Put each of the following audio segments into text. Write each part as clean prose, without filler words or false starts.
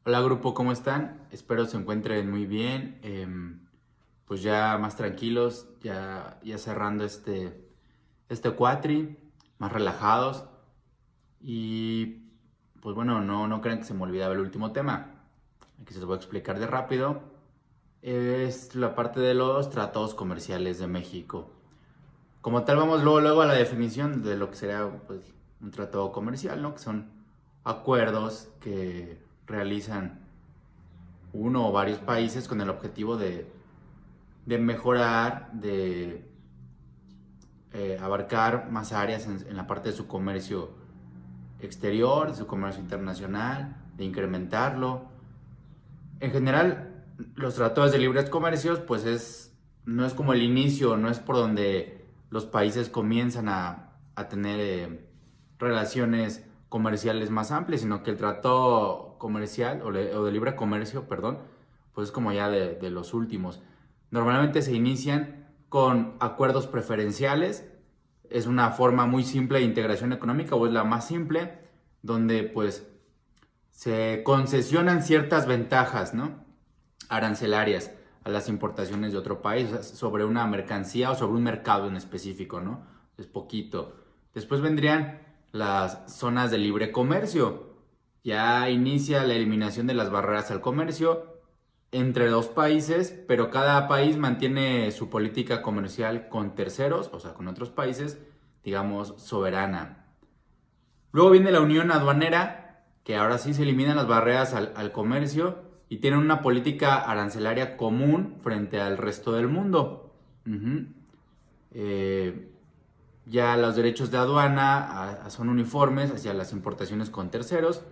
Hola grupo, ¿cómo están? Espero se encuentren muy bien. Pues ya más tranquilos, ya cerrando este cuatri, más relajados. Y pues bueno, no crean que se me olvidaba el último tema. Aquí se los voy a explicar de rápido. Es la parte de los tratados comerciales de México. Como tal, vamos luego a la definición de lo que sería pues, un tratado comercial, ¿no? Que son acuerdos que realizan uno o varios países con el objetivo de mejorar, de abarcar más áreas en la parte de su comercio exterior, de su comercio internacional, de incrementarlo. En general, los tratados de libre comercio, pues no es como el inicio, no es por donde los países comienzan a tener relaciones comerciales más amplias, sino que el tratado comercial o de libre comercio, perdón, pues es como ya de los últimos. Normalmente se inician con acuerdos preferenciales, es una forma muy simple de integración económica o es la más simple, donde pues se concesionan ciertas ventajas, ¿no? Arancelarias a las importaciones de otro país, o sea, sobre una mercancía o sobre un mercado en específico, ¿no? Es poquito. Después vendrían las zonas de libre comercio. Ya inicia la eliminación de las barreras al comercio entre dos países, pero cada país mantiene su política comercial con terceros, o sea, con otros países, digamos, soberana. Luego viene la unión aduanera, que ahora sí se eliminan las barreras al comercio y tienen una política arancelaria común frente al resto del mundo. Uh-huh. Eh, ya los derechos de aduana son uniformes hacia las importaciones con terceros.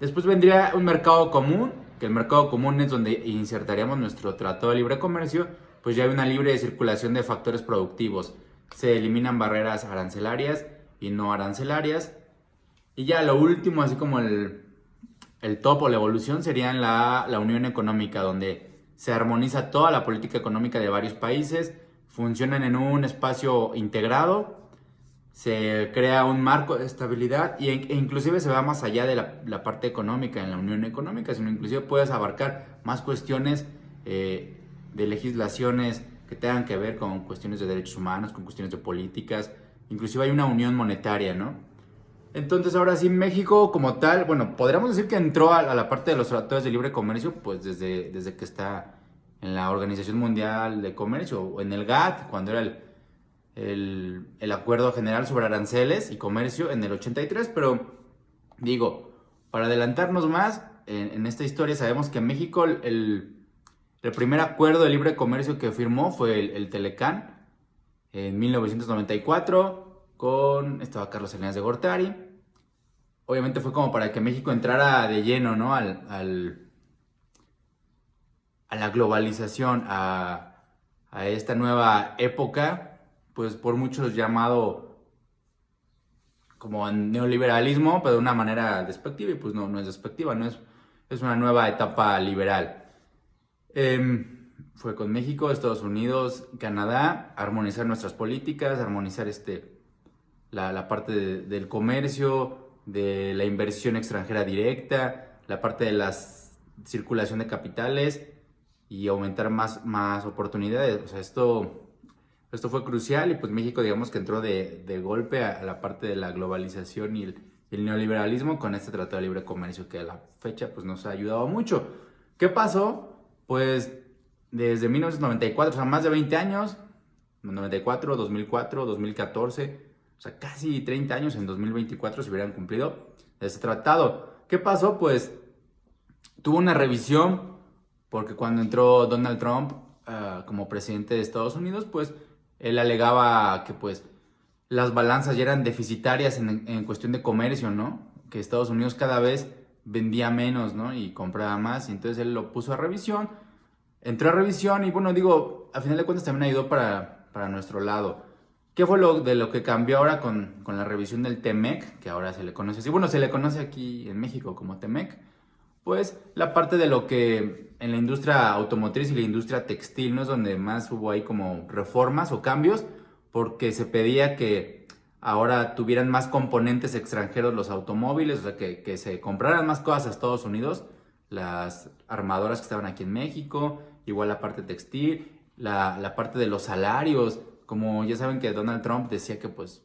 Después vendría un mercado común, que el mercado común es donde insertaríamos nuestro tratado de libre comercio, pues ya hay una libre circulación de factores productivos. Se eliminan barreras arancelarias y no arancelarias. Y ya lo último, así como el top o la evolución, sería en la Unión Económica, donde se armoniza toda la política económica de varios países, funcionan en un espacio integrado, se crea un marco de estabilidad e inclusive se va más allá de la parte económica en la Unión Económica, sino inclusive puedes abarcar más cuestiones de legislaciones que tengan que ver con cuestiones de derechos humanos, con cuestiones de políticas, inclusive hay una unión monetaria, ¿no? Entonces ahora sí México como tal, bueno, podríamos decir que entró a la parte de los tratados de libre comercio pues desde que está en la Organización Mundial de Comercio o en el GATT, cuando era el Acuerdo General sobre Aranceles y Comercio en el 83, pero digo, para adelantarnos más en esta historia sabemos que México el primer acuerdo de libre comercio que firmó fue el Telecán en 1994 estaba Carlos Salinas de Gortari. Obviamente fue como para que México entrara de lleno, ¿no? A la globalización, a esta nueva época, pues por muchos llamado como neoliberalismo, pero de una manera despectiva, y pues no es despectiva, es una nueva etapa liberal. Fue con México, Estados Unidos, Canadá, armonizar nuestras políticas, armonizar la parte del comercio, de la inversión extranjera directa, la parte de la circulación de capitales y aumentar más oportunidades. O sea, esto fue crucial y pues México digamos que entró de golpe a la parte de la globalización y el neoliberalismo con este Tratado de Libre Comercio que a la fecha pues nos ha ayudado mucho. ¿Qué pasó? Pues desde 1994, o sea, más de 20 años, 94, 2004, 2014, o sea, casi 30 años en 2024 se hubieran cumplido ese tratado. ¿Qué pasó? Pues tuvo una revisión porque cuando entró Donald Trump como presidente de Estados Unidos, pues él alegaba que pues las balanzas ya eran deficitarias en cuestión de comercio, ¿no? Que Estados Unidos cada vez vendía menos, ¿no? Y compraba más, y entonces él lo puso a revisión, entró a revisión y bueno, digo, a final de cuentas también ayudó para nuestro lado. ¿Qué fue de lo que cambió ahora con la revisión del TEMEC, que ahora se le conoce así? Bueno, se le conoce aquí en México como TEMEC. Pues la parte de lo que en la industria automotriz y la industria textil, ¿no? Es donde más hubo ahí como reformas o cambios, porque se pedía que ahora tuvieran más componentes extranjeros los automóviles, o sea, que se compraran más cosas a Estados Unidos, las armadoras que estaban aquí en México, igual la parte textil, la parte de los salarios, como ya saben que Donald Trump decía que pues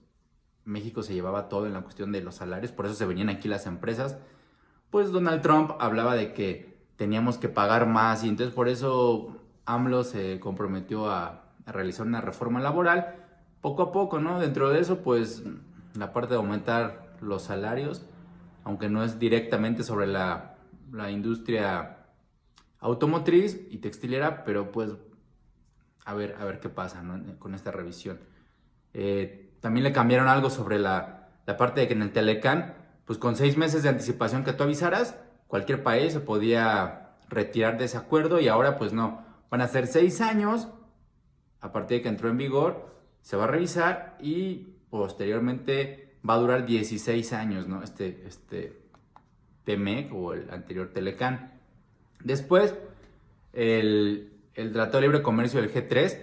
México se llevaba todo en la cuestión de los salarios, por eso se venían aquí las empresas, pues Donald Trump hablaba de que teníamos que pagar más y entonces por eso AMLO se comprometió a realizar una reforma laboral poco a poco, ¿no? Dentro de eso, pues la parte de aumentar los salarios, aunque no es directamente sobre la industria automotriz y textilera, pero pues a ver qué pasa, ¿no? Con esta revisión. También le cambiaron algo sobre la parte de que en el Telecán, pues con 6 meses de anticipación que tú avisaras, cualquier país se podía retirar de ese acuerdo y ahora pues no, van a ser 6 años, a partir de que entró en vigor, se va a revisar y posteriormente va a durar 16 años, ¿no? Este TMEC o el anterior Telecán. Después, el Tratado de Libre Comercio del G3,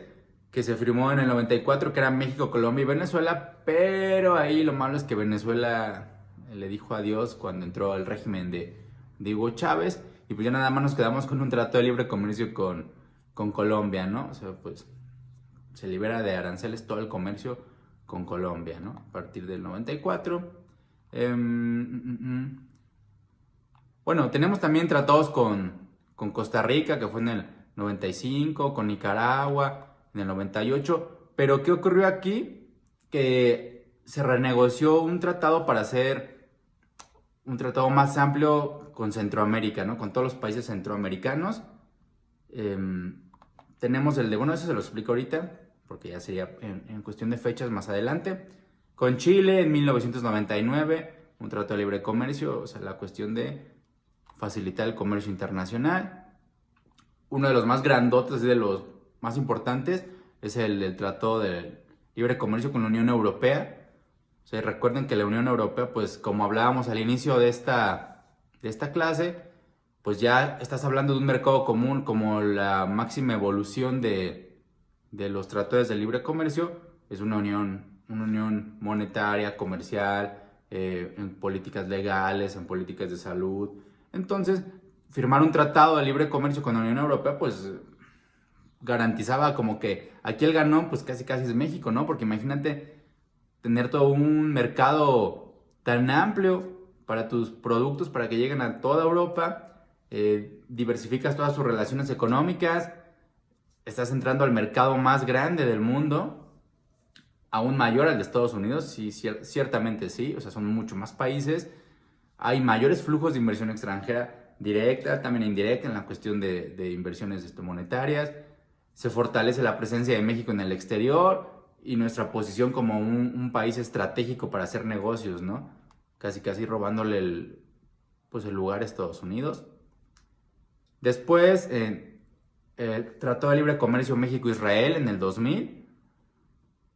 que se firmó en el 94, que era México, Colombia y Venezuela, pero ahí lo malo es que Venezuela le dijo adiós cuando entró el régimen de Hugo Chávez, y pues ya nada más nos quedamos con un Tratado de Libre Comercio con Colombia, ¿no? O sea, pues se libera de aranceles todo el comercio con Colombia, ¿no? A partir del 94. Bueno, tenemos también tratados con Costa Rica, que fue en el 95, con Nicaragua en el 98. Pero ¿qué ocurrió aquí? Que se renegoció un tratado para hacer un tratado más amplio con Centroamérica, ¿no? Con todos los países centroamericanos. Tenemos el de, bueno, eso se lo explico ahorita, porque ya sería en cuestión de fechas más adelante. Con Chile en 1999, un tratado de libre comercio, o sea, la cuestión de facilitar el comercio internacional. Uno de los más grandotes y de los más importantes es el Tratado de Libre Comercio con la Unión Europea. O sea, recuerden que la Unión Europea, pues como hablábamos al inicio de esta clase, pues ya estás hablando de un mercado común como la máxima evolución de los tratados de libre comercio. Es una unión monetaria, comercial, en políticas legales, en políticas de salud. Entonces, firmar un tratado de libre comercio con la Unión Europea, pues garantizaba como que aquí el ganón, pues casi es México, ¿no? Porque imagínate tener todo un mercado tan amplio para tus productos, para que lleguen a toda Europa, diversificas todas tus relaciones económicas, estás entrando al mercado más grande del mundo, aún mayor al de Estados Unidos, sí, ciertamente sí, o sea, son mucho más países, hay mayores flujos de inversión extranjera directa, también indirecta en la cuestión de inversiones monetarias, se fortalece la presencia de México en el exterior y nuestra posición como un país estratégico para hacer negocios, ¿no? Casi robándole el lugar a Estados Unidos. Después, el Tratado de Libre Comercio México-Israel en el 2000.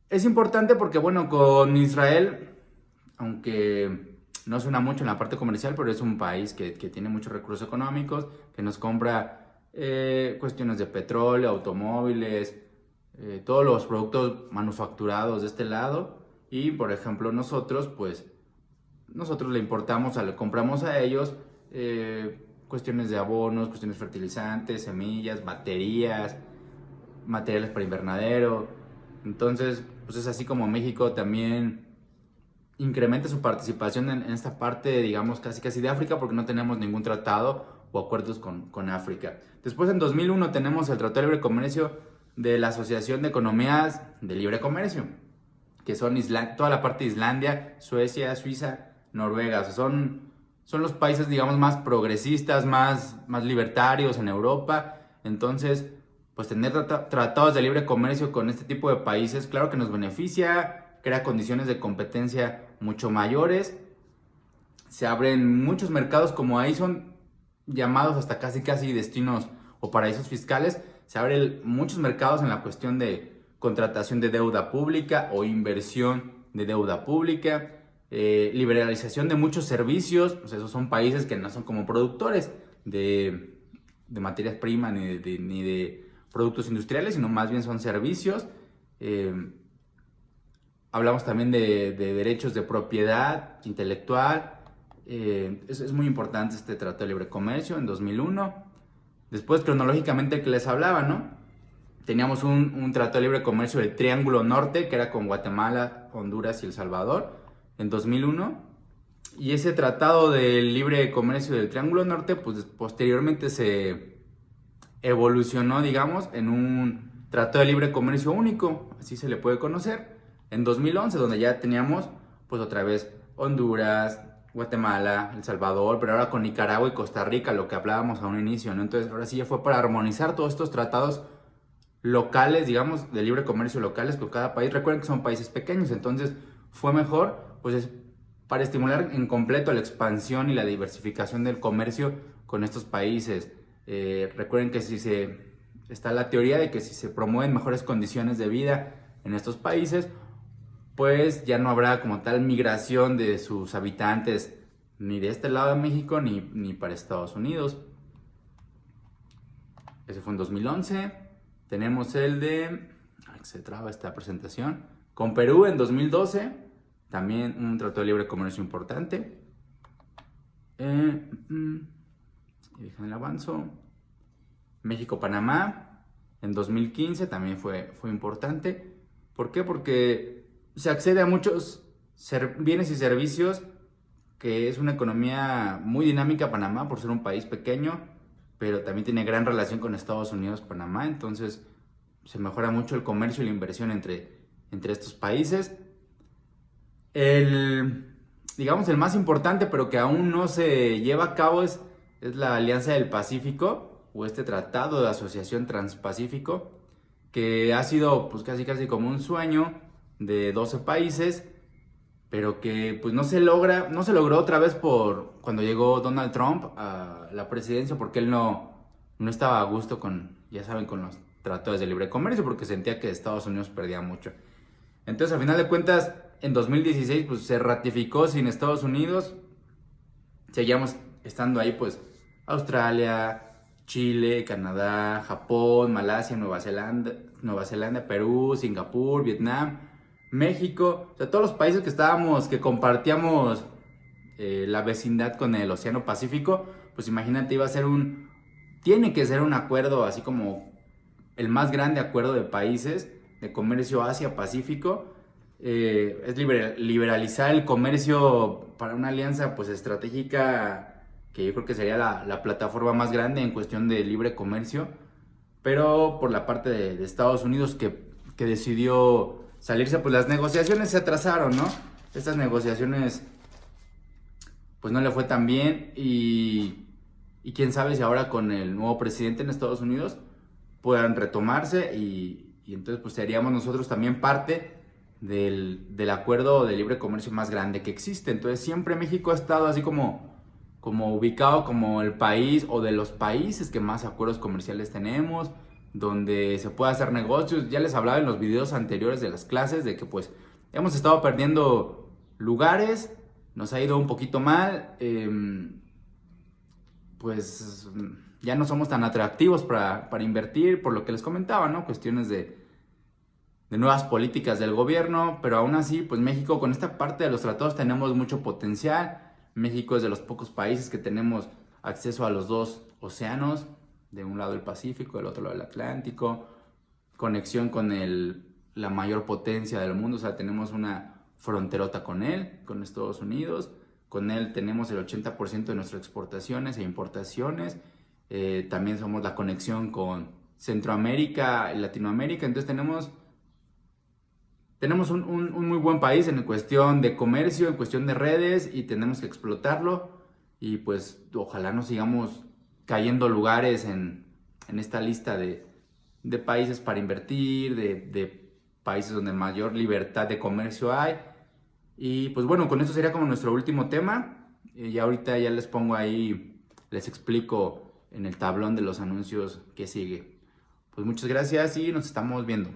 Es importante porque, bueno, con Israel, aunque no suena mucho en la parte comercial, pero es un país que tiene muchos recursos económicos, que nos compra cuestiones de petróleo, automóviles, todos los productos manufacturados de este lado. Y, por ejemplo, nosotros le importamos, le compramos a ellos cuestiones de abonos, cuestiones fertilizantes, semillas, baterías, materiales para invernadero. Entonces, pues es así como México también incrementa su participación en esta parte, digamos, casi de África, porque no tenemos ningún tratado o acuerdos con África. Después, en 2001, tenemos el Tratado de Libre Comercio de la Asociación de Economías de Libre Comercio, que son toda la parte de Islandia, Suecia, Suiza, Noruega. O sea, son los países, digamos, más progresistas, más libertarios en Europa. Entonces, pues tener tratados de libre comercio con este tipo de países, claro que nos beneficia, crea condiciones de competencia mucho mayores, se abren muchos mercados, como ahí son llamados hasta casi destinos o paraísos fiscales, se abren muchos mercados en la cuestión de contratación de deuda pública o inversión de deuda pública, liberalización de muchos servicios. Pues esos son países que no son como productores de materias primas ni de productos industriales, sino más bien son servicios. Hablamos también de derechos de propiedad intelectual, Es muy importante este Tratado de Libre Comercio en 2001. Después, cronológicamente, el que les hablaba, ¿no? Teníamos un Tratado de Libre Comercio del Triángulo Norte, que era con Guatemala, Honduras y El Salvador, en 2001. Y ese Tratado de Libre Comercio del Triángulo Norte, pues posteriormente se evolucionó, digamos, en un Tratado de Libre Comercio único, así se le puede conocer, en 2011, donde ya teníamos, pues otra vez, Honduras, Guatemala, El Salvador, pero ahora con Nicaragua y Costa Rica, lo que hablábamos a un inicio, ¿no? Entonces, ahora sí ya fue para armonizar todos estos tratados locales, digamos, de libre comercio locales con cada país. Recuerden que son países pequeños, entonces fue mejor, pues es para estimular en completo la expansión y la diversificación del comercio con estos países. Recuerden que está la teoría de que si se promueven mejores condiciones de vida en estos países, pues ya no habrá como tal migración de sus habitantes ni de este lado de México ni para Estados Unidos. Ese fue en 2011. Tenemos el de... se traba esta presentación. Con Perú en 2012. También un tratado de libre comercio importante. Dejen el avanzo. México-Panamá en 2015 también fue importante. ¿Por qué? Porque se accede a muchos bienes y servicios, que es una economía muy dinámica Panamá por ser un país pequeño, pero también tiene gran relación con Estados Unidos, Panamá, entonces se mejora mucho el comercio y la inversión entre estos países. Digamos, el más importante, pero que aún no se lleva a cabo, es la Alianza del Pacífico, o este Tratado de Asociación Transpacífico, que ha sido pues casi como un sueño de 12 países, pero que pues no se logró otra vez por cuando llegó Donald Trump a la presidencia, porque él no estaba a gusto con, ya saben, con los tratados de libre comercio, porque sentía que Estados Unidos perdía mucho. Entonces, al final de cuentas, en 2016 pues se ratificó sin Estados Unidos. Seguíamos estando ahí pues Australia, Chile, Canadá, Japón, Malasia, Nueva Zelanda, Perú, Singapur, Vietnam, México, o sea, todos los países que compartíamos la vecindad con el Océano Pacífico. Pues imagínate, tiene que ser un acuerdo así como el más grande acuerdo de países de comercio Asia-Pacífico. Es liberalizar el comercio para una alianza pues estratégica, que yo creo que sería la plataforma más grande en cuestión de libre comercio, pero por la parte de Estados Unidos que decidió salirse, pues las negociaciones se atrasaron, ¿no? Estas negociaciones pues no le fue tan bien, y quién sabe si ahora con el nuevo presidente en Estados Unidos puedan retomarse, y entonces pues seríamos nosotros también parte del acuerdo de libre comercio más grande que existe. Entonces siempre México ha estado así como ubicado como el país, o de los países que más acuerdos comerciales tenemos, donde se puede hacer negocios. Ya les hablaba en los videos anteriores de las clases de que pues hemos estado perdiendo lugares, nos ha ido un poquito mal, pues ya no somos tan atractivos para invertir, por lo que les comentaba, ¿no? Cuestiones de nuevas políticas del gobierno, pero aún así, pues México, con esta parte de los tratados tenemos mucho potencial. México es de los pocos países que tenemos acceso a los dos océanos, de un lado el Pacífico, del otro lado el Atlántico, conexión con la mayor potencia del mundo, o sea, tenemos una fronterota con él, con Estados Unidos. Con él tenemos el 80% de nuestras exportaciones e importaciones. También somos la conexión con Centroamérica y Latinoamérica. Entonces tenemos un muy buen país en cuestión de comercio, en cuestión de redes, y tenemos que explotarlo. Y pues ojalá no sigamos cayendo lugares en esta lista de países para invertir, de países donde mayor libertad de comercio hay. Y pues bueno, con eso sería como nuestro último tema. Y ahorita ya les pongo ahí, les explico en el tablón de los anuncios que sigue. Pues muchas gracias y nos estamos viendo.